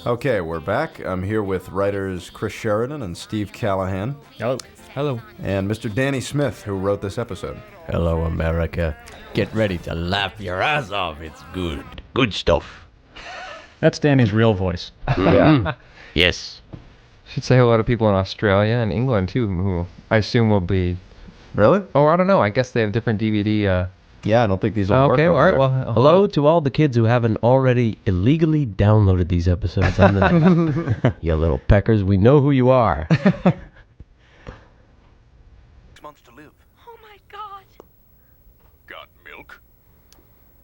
Okay, we're back. I'm here with writers Chris Sheridan and Steve Callaghan. Hello. Hello. And Mr. Danny Smith, who wrote this episode. Hello, America. Get ready to laugh your ass off. It's good. Good stuff. That's Danny's real voice. Yeah. Yes. Should say hello to people in Australia and England, too, who I assume will be... Really? Oh, I don't know. I guess they have different DVD... Yeah, I don't think these will work. Okay, all right. there. Well, hello to all the kids who haven't already illegally downloaded these episodes on the net. You little peckers, we know who you are. 6 months to live. Oh my God. Got milk?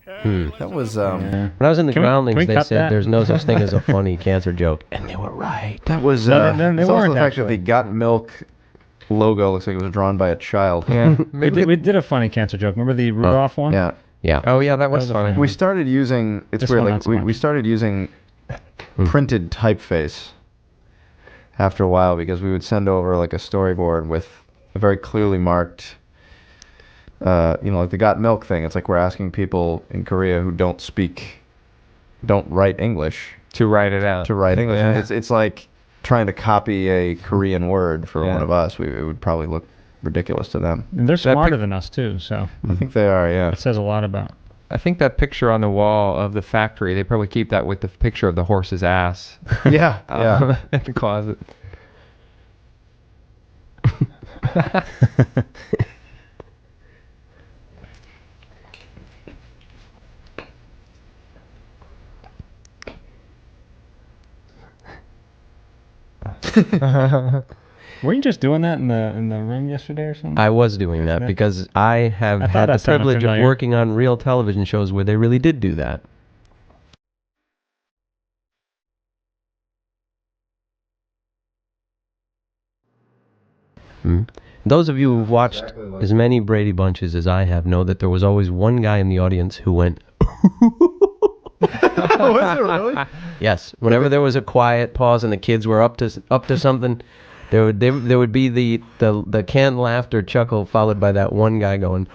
That was, When I was in the Can we groundlings, they cut said that? there's no such thing as a funny cancer joke. And they were right. that was, No, they it's also weren't the fact that actually. the Got Milk logo looks like it was drawn by a child. Yeah. We did a funny cancer joke. Remember the Rudolph one? Yeah. Yeah. Oh, yeah, that was was a funny. funny We started using, it's This weird, one like, not so we much. started using printed typeface after a while because we would send over like a storyboard with a very clearly marked, like the Got Milk thing. It's like we're asking people in Korea who don't write English To write it out. to write English. Yeah. It's like trying to copy a Korean word for Yeah. one of us. It would probably look ridiculous to them. And they're That smarter than us, too, so I think they are, yeah. it says a lot about. I think that picture on the wall of the factory, they probably keep that with the picture of the horse's ass. Yeah, yeah. In the closet. Were you just doing that in the room yesterday or something? I was doing that because I have I thought had the that sounded privilege of familiar. working on real television shows where they really did do that. Those of you who've watched as many Brady Bunches as I have know that there was always one guy in the audience who went, Was it really? yes. Whenever there was a quiet pause and the kids were up to something, there would be the canned laughter chuckle followed by that one guy going,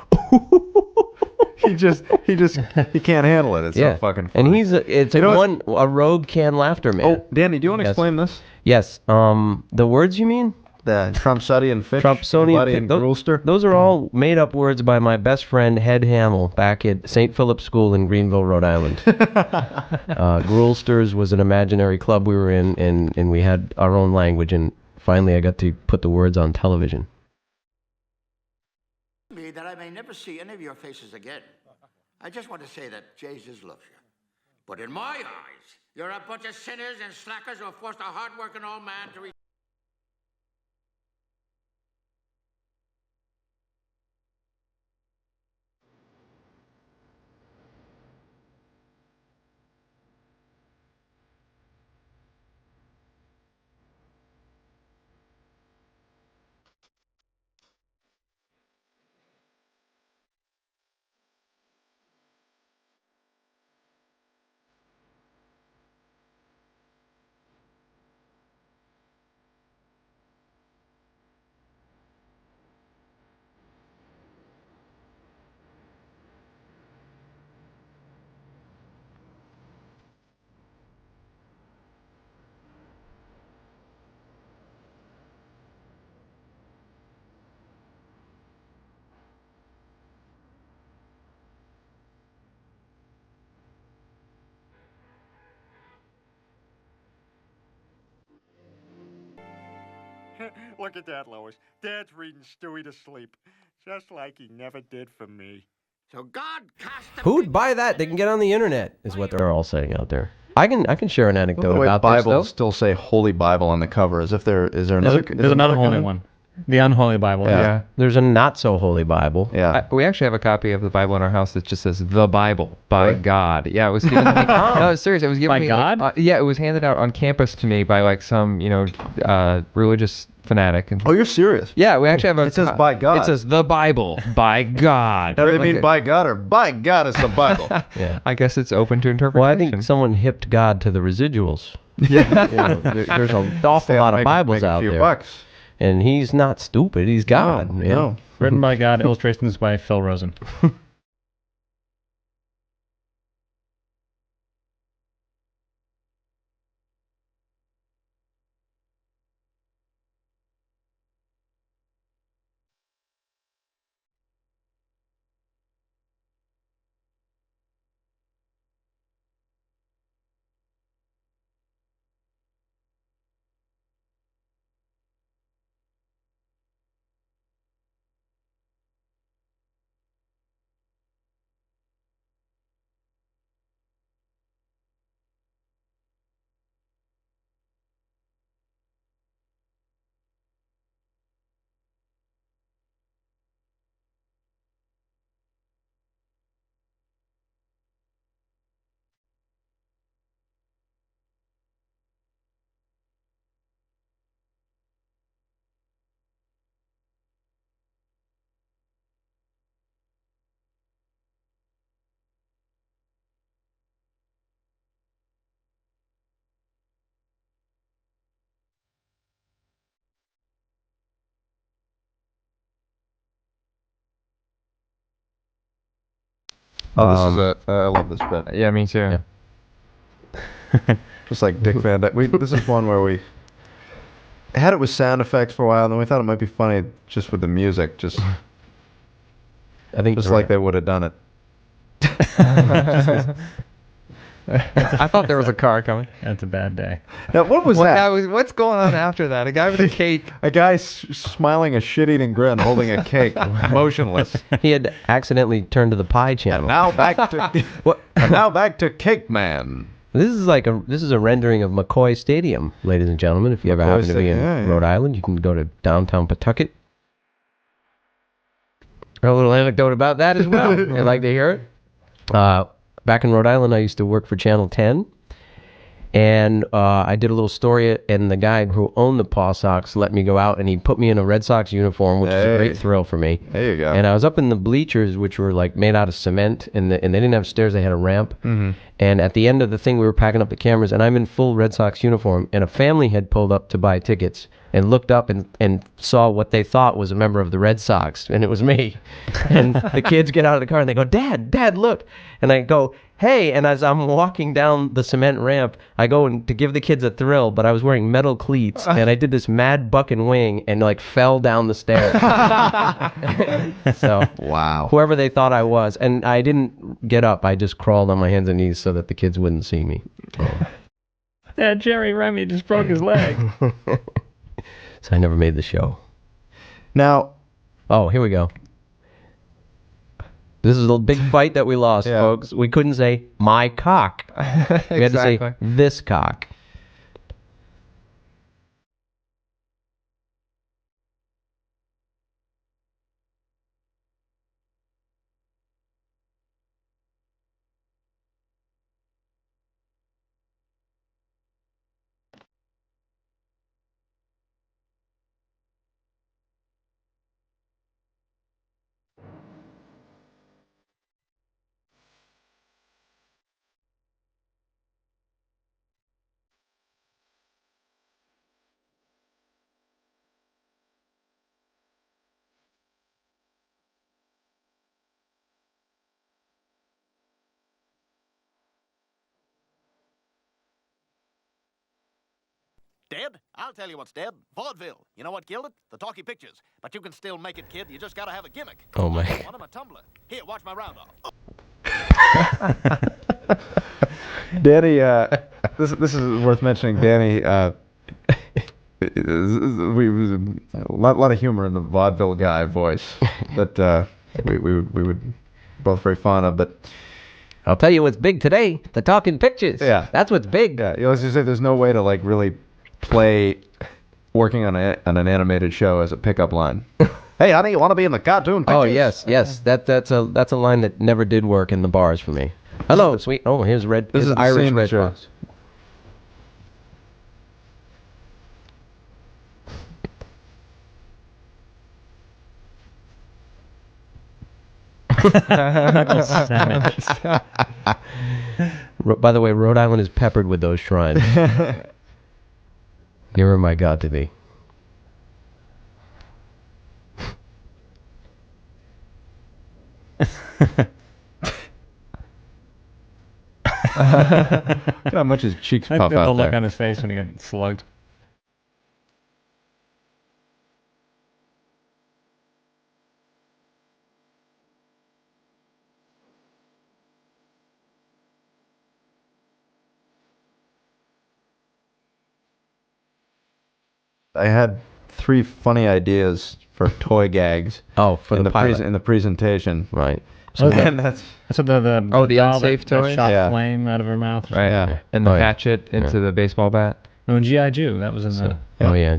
He can't handle it. It's so fucking funny. and it's You know what? a rogue canned laughter man. Oh, Danny, do you want to Yes. explain this? Yes. The words you mean? The Trumpsonian Fitch, Trumpsonian Buddy Fitch, and those- Grulster? Those are all made up words by my best friend Head Hamill back at St. Philip's School in Greenville, Rhode Island. Grulsters was an imaginary club we were in, and we had our own language, and finally I got to put the words on television. Me that I may never see any of your faces again. I just want to say that Jesus loves you. But in my eyes, you're a bunch of sinners and slackers who have forced a hard-working old man to Look at that, Lois. Dad's reading Stewie to sleep, just like he never did for me. So God cast the Who'd buy that? They can get on the internet, is what they're all saying out there. I can share an anecdote about this, though. Bibles still say Holy Bible on the cover, as if is there another? There's another holy one. The unholy Bible. Yeah. There's a not so holy Bible. Yeah. We actually have a copy of the Bible in our house that just says the Bible by God. Yeah, it was given to me. No, serious. It was given By to me. God? Yeah, it was handed out on campus to me by like some religious fanatic. And Oh, you're serious? yeah, we actually have a. It says by God. It says the Bible by God. Now, they Like mean by God or by God is the Bible? Yeah. I guess it's open to interpretation. Well, I think someone hipped God to the residuals. Yeah. You know, there's an awful lot of Bibles out a few there. Bucks. And he's not stupid. He's God. No, yeah. no. Written by God, illustrations by Phil Rosen. Oh, this is a. I love this bit. Yeah, me too. Yeah. Just like Dick Van Dyke. This is one where we had it with sound effects for a while, and then we thought it might be funny just with the music, just like they would have done it. I thought there was a car coming. That's a bad day. Now, what was that? What's going on after that? A guy with a cake. A guy smiling a shit-eating grin, holding a cake, motionless. He had accidentally turned to the pie channel. And now back to And now back to Cake Man. This is a rendering of McCoy Stadium, ladies and gentlemen. If you ever happen to be in Rhode Island, you can go to downtown Pawtucket. A little anecdote about that as well. You'd like to hear it? Back in Rhode Island, I used to work for Channel 10, and I did a little story, and the guy who owned the Paw Sox let me go out, and he put me in a Red Sox uniform, which was a great thrill for me. There you go. And I was up in the bleachers, which were like made out of cement, and they didn't have stairs; they had a ramp. Mm-hmm. And at the end of the thing, we were packing up the cameras, and I'm in full Red Sox uniform, and a family had pulled up to buy tickets and looked up and saw what they thought was a member of the Red Sox, and it was me. And the kids get out of the car, and they go, Dad, look. And I go, hey, and as I'm walking down the cement ramp, I go to give the kids a thrill, but I was wearing metal cleats, and I did this mad buck and wing and like fell down the stairs. So, wow. Whoever they thought I was, and I didn't get up, I just crawled on my hands and knees so that the kids wouldn't see me. Dad, Jerry Remy just broke his leg. So I never made the show. Now, oh, here we go. This is a big fight that we lost, folks. We couldn't say my cock. We had to say this cock. Dead? I'll tell you what's dead. Vaudeville. You know what killed it? The talkie pictures. But you can still make it, kid. You just gotta have a gimmick. Oh, my. One of a tumbler. Here, watch my round off. Danny, this is worth mentioning. Danny, we was a lot of humor in the vaudeville guy voice that we would both very fond of. But I'll tell you what's big today: the talking pictures. Yeah, that's what's big. Yeah, let's just say there's no way to like really play working on an animated show as a pickup line. Hey, honey, you want to be in the cartoon pictures? Oh yes. That's a line that never did work in the bars for me. Hello, sweet. Oh, here's red. This is Irish Red Cross. By the way, Rhode Island is peppered with those shrines. Nearer my God to thee. Look how much his cheeks I puff feel out the look there. on his face when he got slugged. I had 3 funny ideas for toy gags. Oh, for the pilot. In the presentation. Right. So And that's the the doll unsafe that toy? shot Yeah. flame out of her mouth. Right. Yeah. And the Oh, yeah. hatchet into the baseball bat. No, in G.I. Joe, that was in the... Oh yeah.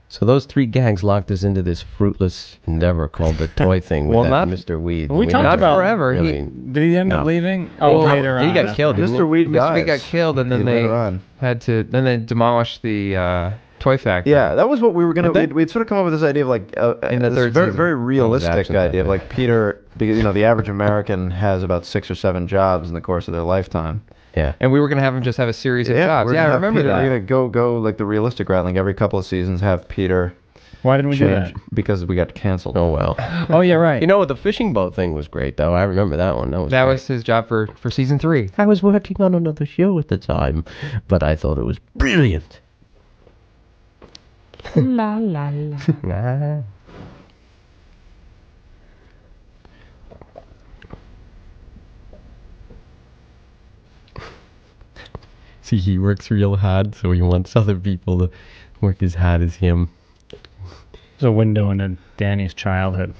So those 3 gags locked us into this fruitless endeavor called the toy thing with Well, that not- Mr. Weed. We talked Not about- forever. Really, Did he end up No. leaving? Oh, Well, later on. he got killed. didn't Mr. Weed Mr. dies. Weed got killed, and then they Later on. had to. Then they demolished the toy factory. Yeah, that was what we were gonna. Did they? We'd sort of come up with this idea of like In the this third very season. very realistic absent idea of that like Peter, because the average American has about 6 or 7 jobs in the course of their lifetime. Yeah. And we were gonna have him just have a series of jobs. we're Yeah, I gonna have remember Peter, that. We're gonna go like the realistic route, like every couple of seasons have Peter, Why didn't we do change that? because we got canceled. Oh well. Oh, yeah, right. You know, the fishing boat thing was great though. I remember that one. That great. was his job for season 3. I was working on another show at the time, but I thought it was brilliant. La la la. See, he works real hard, so he wants other people to work as hard as him. It's a window into Danny's childhood.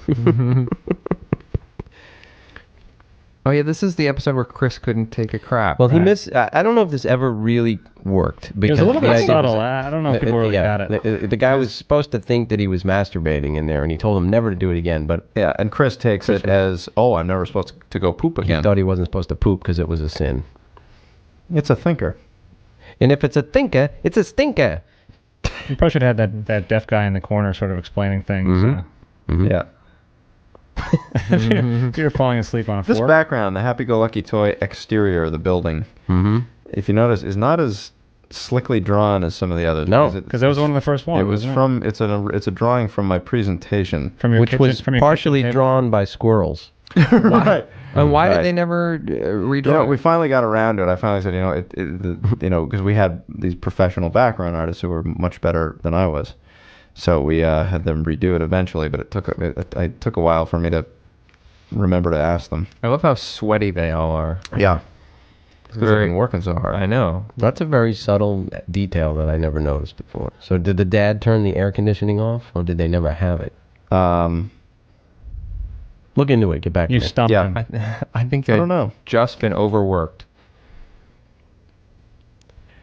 Oh yeah, this is the episode where Chris couldn't take a crap. Well, he missed. I don't know if this ever really worked. It Because was a little the bit idea subtle. was- I don't know if people really got it. The guy was supposed to think that he was masturbating in there, and he told him never to do it again. But Yeah, and Chris takes it as, oh, I'm never supposed to go poop he again. thought he wasn't supposed to poop because it was a sin. It's a thinker. And if it's a thinker, it's a stinker. You probably should have had that deaf guy in the corner sort of explaining things. Yeah. If you're falling asleep on a This floor. background, the happy-go-lucky toy exterior of the building, if you notice, is not as slickly drawn as some of the others. No, Because that was one of the first ones. It was wasn't from. It's a drawing from my presentation. From your Which kitchen, was from your partially kitchen table. drawn by squirrels. Right. And why Right. did they never redraw? You know, it? we finally got around to it. I finally said, because we had these professional background artists who were much better than I was, so we had them redo it eventually. But it took a while for me to remember to ask them. I love how sweaty they all are. Yeah, because they've Very- been working so hard. I know. That's a very subtle detail that I never noticed before. So did the dad turn the air conditioning off, or did they never have it? Look into it. Get back You to me. stumped Yeah. him. I think I don't know. just been overworked.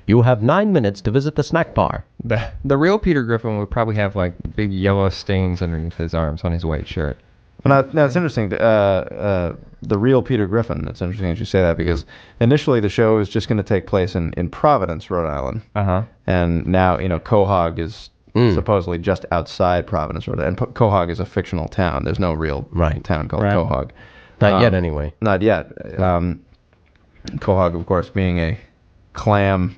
You have 9 minutes to visit the snack bar. The real Peter Griffin would probably have like big yellow stains underneath his arms on his white shirt. Well, now it's interesting. The real Peter Griffin. It's interesting that you say that because initially the show was just going to take place in Providence, Rhode Island, and now Quahog is supposedly just outside Providence, Rhode Island. And Quahog is a fictional town. There's no real town called Right. Quahog. Not yet, anyway. Not yet. Quahog, of course, being a clam,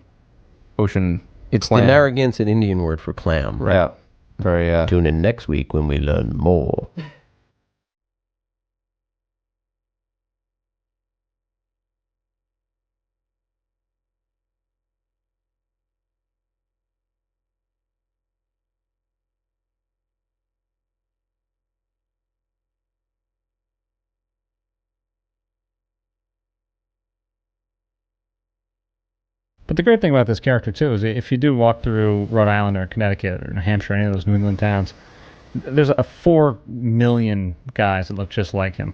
ocean. It's clam. the Narragansett Indian word for clam. Right. Yeah. Very. Tune in next week when we learn more. But the great thing about this character, too, is if you do walk through Rhode Island or Connecticut or New Hampshire, any of those New England towns, there's 4 million guys that look just like him.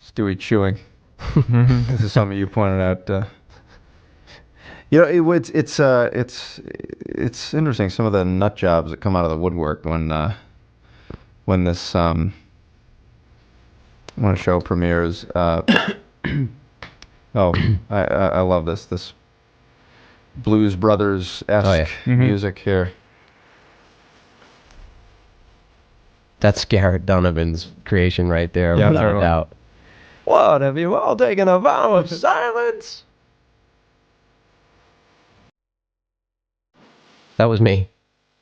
Stewie chewing. This is something you pointed out. It's interesting some of the nut jobs that come out of the woodwork when this when a show premieres. I love this Blues Brothers-esque music here. That's Garrett Donovan's creation right there, Yeah, without a totally. doubt. What, have you all taken a vow of silence? That was me.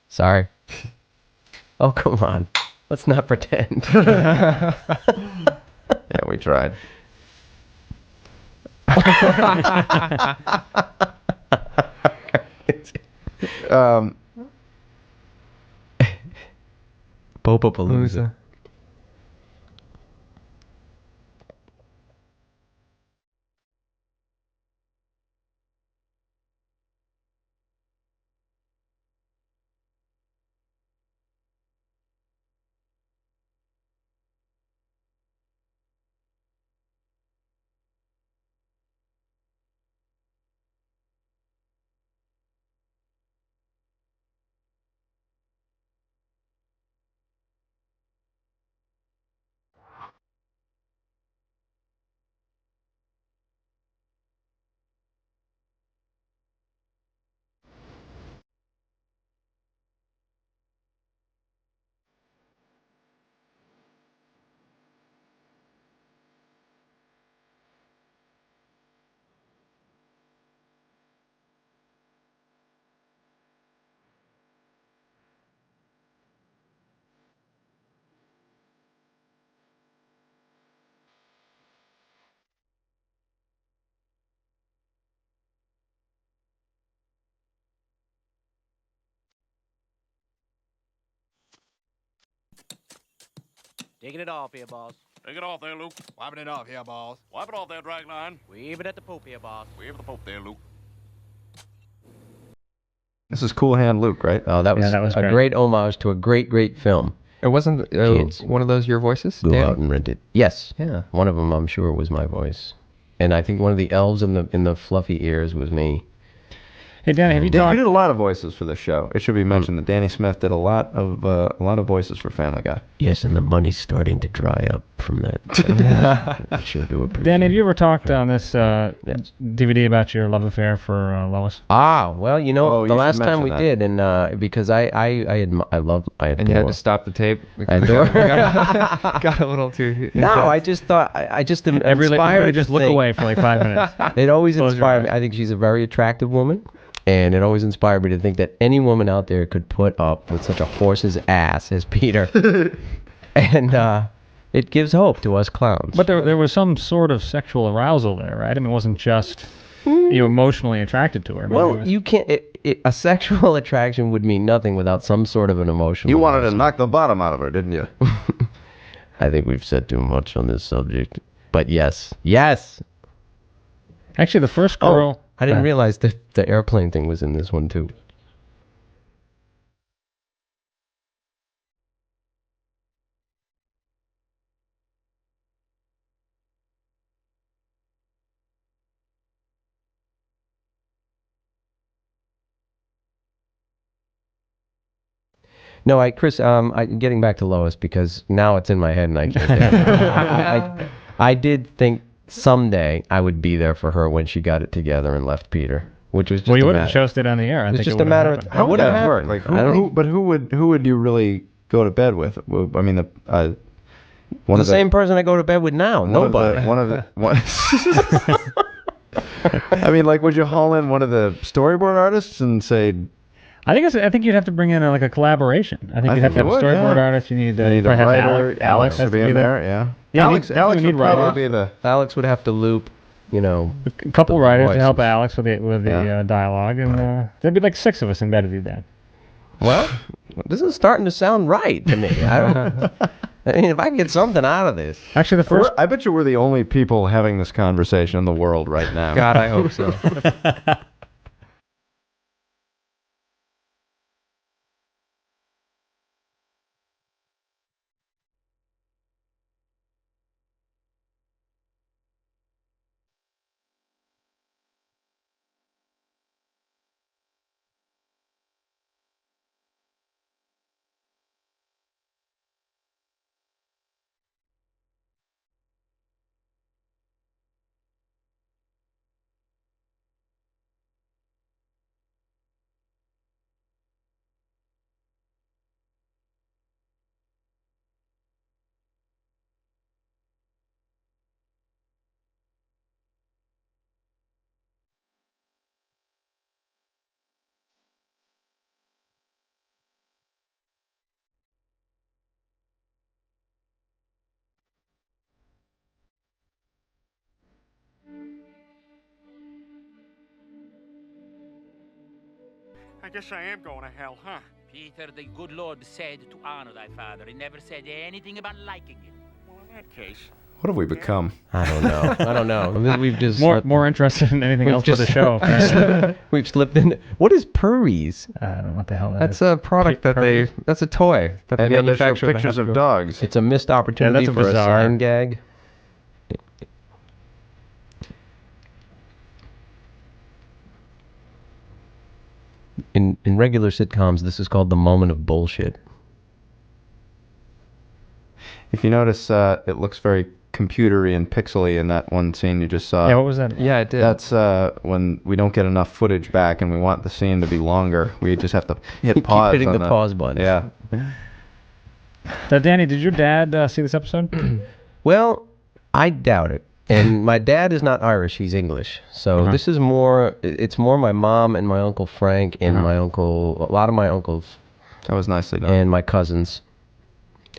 Sorry. Oh, come on. Let's not pretend. Yeah, we tried. Popapalooza. Taking it off here, boss. Take it off there, Luke. Wiping it off here, boss. Wipe it off there, dragline. Wave it at the Pope here, boss. Wave the Pope there, Luke. This is Cool Hand Luke, right? Oh, that was, that was a great. great homage to a great film. It wasn't Kids. one of those your voices? Go Danny? out and rent it. Yes. Yeah. One of them, I'm sure, was my voice. And I think one of the elves in the fluffy ears was me. Hey, Danny, have you You talked? did a lot of voices for this show. It should be mentioned that Danny Smith did a lot of voices for Family Guy. Yes, and the money's starting to dry up from that. I sure do appreciate Danny, have it. you ever talked on this DVD about your love affair for Lois? Ah, well, you know, Oh, the you last should time we mention did, and because I And you had to stop the tape? I adore- got a little too... No, I just thought, I just am Everybody inspired just to look think- away for like 5 minutes. It always Close your inspired me. eyes. I think she's a very attractive woman, and it always inspired me to think that any woman out there could put up with such a horse's ass as Peter. And it gives hope to us clowns. But there was some sort of sexual arousal there, right? I mean, it wasn't just you emotionally attracted to her. I mean, it Well, was- you can't. A sexual attraction would mean nothing without some sort of an emotion. You wanted to knock the bottom out of her, didn't you? I think we've said too much on this subject. But yes. Yes! Actually, the first girl. I didn't realize that the airplane thing was in this one, too. No, Chris, getting back to Lois, because now it's in my head and I can't get it. I did think someday I would be there for her when she got it together and left Peter, which was just Well, you a would have matter. chose it on the air. I It's think just it a matter of happened. how would that that work? Like, I don't- who would you really go to bed with? I mean, one the of same person I go to bed with now. Nobody. I mean, like, would you haul in one of the storyboard artists and say, I think you'd have to bring in a collaboration. I think you'd have to have a would, storyboard yeah. artist. You need you need a probably have writer? Alex to be in there, yeah. Yeah, Alex you would need would probably writers. be the. Alex would have to loop, A couple the writers to help voices. Alex with the dialogue, and there'd be like 6 of us in bed to do that. well, this is starting to sound right to me. I mean, if I can get something out of this. Actually, the first. I bet you we're the only people having this conversation in the world right now. God, I hope so. I guess I am going to hell, huh? Peter, the good Lord said to honor thy father. He never said anything about liking him. Well, in that case. What have we become? I don't know. I don't know. We've just more interested in anything else but the show. apparently. We've slipped in. What is Purries? I don't know what the hell that That's is. a product that they... That's a toy that they And then they show manufacture. pictures of dogs. It's a missed opportunity that's a for a bizarre- sign gag. In regular sitcoms, this is called the moment of bullshit. If you notice, it looks very computery and pixely in that one scene you just saw. Yeah, what was that? Yeah, it did. That's when we don't get enough footage back and we want the scene to be longer. We just have to hit Keep pause. hitting on the pause button. Yeah. Danny, did your dad see this episode? Well, I doubt it. And my dad is not Irish, he's English. So this is more, it's more my mom and my Uncle Frank and my uncle, a lot of my uncles. That was nicely done. And my cousins.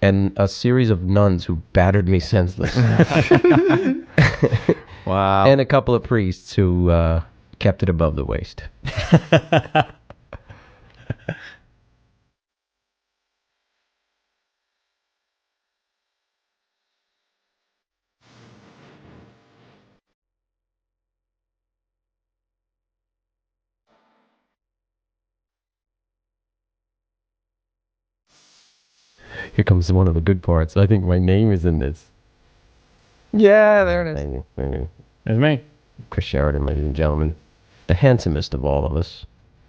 And a series of nuns who battered me senseless. Wow. And a couple of priests who kept it above the waist. Here comes one of the good parts. I think my name is in this. Yeah, there it is. It's me. Chris Sheridan, ladies and gentlemen. The handsomest of all of us.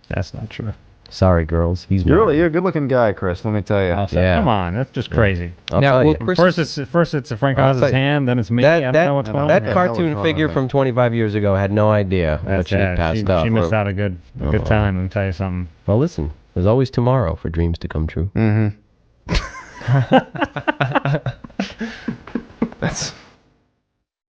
That's not true. Sorry, girls. He's You're mine. a good looking guy, Chris. Let me tell you. Yeah. Come on, that's just crazy. I'll Now, tell well, you. Chris- First it's Frank I'll Oz's tell you. hand, then it's me. I don't know what's going on. That here. cartoon figure from 25 years ago had no idea what she passed up. She missed out a good time. Let me tell you something. Well, listen. There's always tomorrow for dreams to come true. Mm-hmm. That's